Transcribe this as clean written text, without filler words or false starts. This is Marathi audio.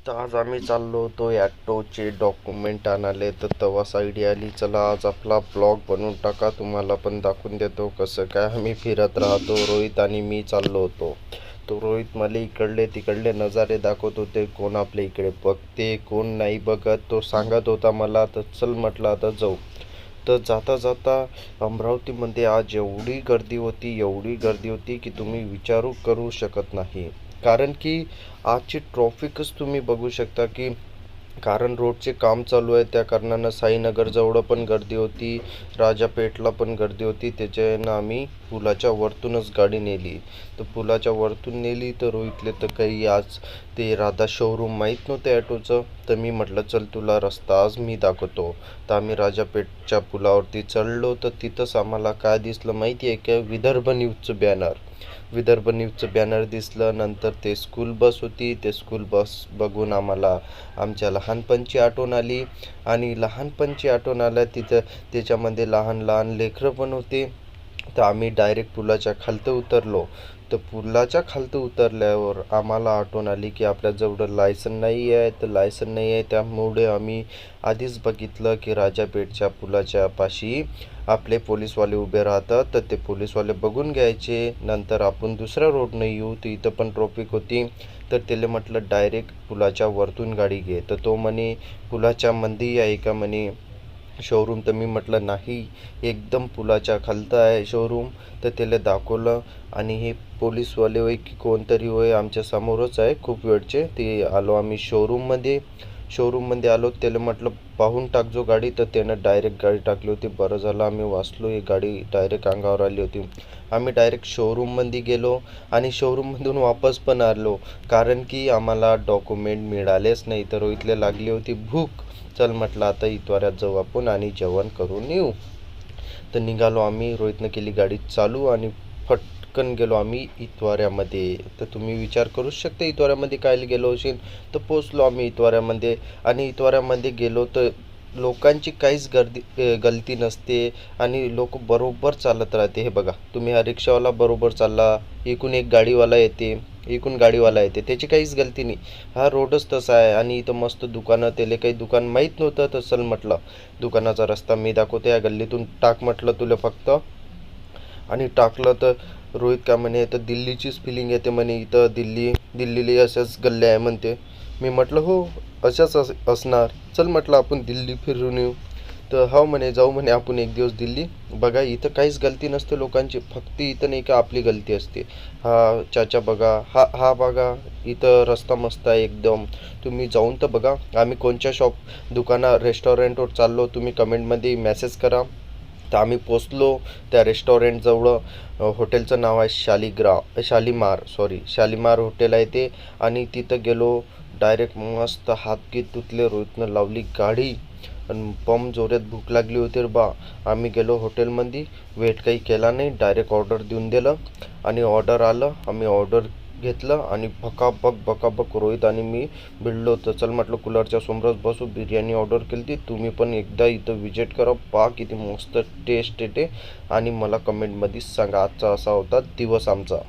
तर आज आम्ही चाललो होतो ॲक्टोचे डॉक्युमेंट आणाले. तर तेव्हाच आयडिया आली, चला आज आपला ब्लॉग बनवून टाका, तुम्हाला पण दाखवून देतो कसं काय आम्ही फिरत राहतो. रोहित आणि मी चाललो होतो. तो रोहित मला इकडले तिकडले नजारे दाखवत होते, कोण आपल्या इकडे बघते कोण नाही बघत. तो सांगत होता मला, तर चल म्हटलं आता जाऊ. तर जाता जाता अमरावतीमध्ये आज एवढी गर्दी होती की तुम्ही विचारू करू शकत नाही. कारण की आजची ट्रॉफिकच तुम्ही बघू शकता की कारण रोडचे काम चालू आहे, त्या कारणानं साईनगरजवळ पण गर्दी होती, राजापेठला पण गर्दी होती. त्याच्यानं आम्ही पुलाच्या वरतूनच गाडी नेली. तर पुलाच्या वरतून नेली तर रोहितले तर काही आज ते राधा शोरूम माहीत नव्हतं ॲटोचं. तर मी म्हटलं चल तुला रस्ता आज मी दाखवतो. तर आम्ही राजापेठच्या पुलावरती चढलो. तर तिथंच आम्हाला काय दिसलं माहिती आहे का, विदर्भ न्यूजचं बॅनर दिसलं. नंतर ते स्कूल बस होती. ते स्कूल बस बघून आम्हाला आमच्या लहानपणची आठवण आली. आणि लहानपणची आठवण आल्या तिथं त्याच्यामध्ये लहान लहान लेकरं पण होते. तर आम्ही डायरेक्ट पुलाच्या खालतं उतरलो. तर पुलाच्या खालतं उतरल्यावर आम्हाला आठवण आली की आपल्याजवळ लायसन नाही आहे. तर लायसन नाही आहे त्यामुळे आम्ही आधीच बघितलं की राजापेठच्या पुलाच्या पाशी आपले पोलीसवाले उभे राहतात. तर ते पोलीसवाले बघून घ्यायचे, नंतर आपण दुसऱ्या रोडनं येऊ. तर इथं पण ट्रॉफिक होती. तर त्याला म्हटलं डायरेक्ट पुलाच्या वरतून गाडी घे. तर तो म्हणे पुलाच्या मंदी आहे का म्हणे शोरूम. तर मी म्हटलं नाही, एकदम पुलाच्या खालतं आहे शोरूम. तर त्याला दाखवलं आणि हे पोलीसवाले होय की कोणतरी होय आमच्या समोरच आहे खूप वेळचे. ते आलो आम्ही शोरूममध्ये आलो. त्याला म्हटलं पाहून टाकजो गाडी. तर त्यानं डायरेक्ट गाडी टाकली होती. बरं झालं आम्ही वाचलो, ही गाडी डायरेक्ट अंगावर आली होती. आम्ही डायरेक्ट शोरूममध्ये गेलो आणि शोरूममधून वापस पण आलो, कारण की आम्हाला डॉक्युमेंट मिळालेच नाही. तर रोहितला लागली होती भूक. चल म्हटलं आता इतवाऱ्यात जाऊ आपण आणि जेवण करून येऊ. तर निघालो आम्ही. रोहितनं केली गाडी चालू आणि फटकन गेलो आम्ही इतवाऱ्यामध्ये. तर तुम्ही विचार करूच शकता इतवाऱ्यामध्ये काय गेलो असेल. तर पोचलो आम्ही इतवाऱ्यामध्ये. आणि इतवाऱ्यामध्ये गेलो तर लोकांची काहीच गलती नसते आणि लोक बरोबर चालत राहते. हे बघा तुम्ही, हा रिक्षावाला बरोबर चालला, एकूण गाडीवाला येते, त्याची काहीच गलती नाही. हा रोडच तसा आहे. आणि इथं मस्त दुकानं, त्याला काही दुकान माहीत नव्हतं. तर चल म्हटलं दुकानाचा रस्ता मी दाखवतो, या गल्लीतून टाक म्हटलं तुला फक्त. आणि टाकलं तर रोहित काय म्हणे, तर दिल्लीचीच फिलिंग येते म्हणे, इथं दिल्लीला अशाच गल्ल्या आहे म्हणते. मी म्हटलं हो, अशाच असणार. चल म्हटलं आपण दिल्ली फिरून येऊ. तर हो म्हणे, जाऊ म्हणे आपण एक दिवस दिल्ली. बघा इथं काहीच गलती नसते लोकांची, फक्त इथं नाही का आपली गलती असते. हा चाचा बघा, हा बघा, इथं रस्ता मस्त आहे एकदम. तुम्ही जाऊन तर बघा. आम्ही कोणच्या रेस्टॉरंटवर चाललो तुम्ही कमेंटमध्ये मेसेज करा. तर आम्ही पोचलो त्या रेस्टॉरंटजवळ. हॉटेलचं नाव आहे शालीमार हॉटेल आहे ते. आणि तिथं गेलो. डायरेक्ट मस्त हात घे धुतले, रोहितनं लावली गाडी आणि पम जोरात भूक लागली होती रे बा. आम्ही गेलो हॉटेलमध्ये, वेट काही केला नाही, डायरेक्ट ऑर्डर देऊन दिलं. आणि ऑर्डर आलं, आम्ही ऑर्डर घेतलं आणि भकाबक रोहित आणि मी भिडलो. तर चल म्हटलं कूलरच्या समोरच बसू, बिर्याणी ऑर्डर केली ती. तुम्ही पण एकदा इथं विजिट करा, पहा किती मस्त टेस्ट येते. आणि मला कमेंटमध्ये सांगा आजचा असा होता दिवस आमचा.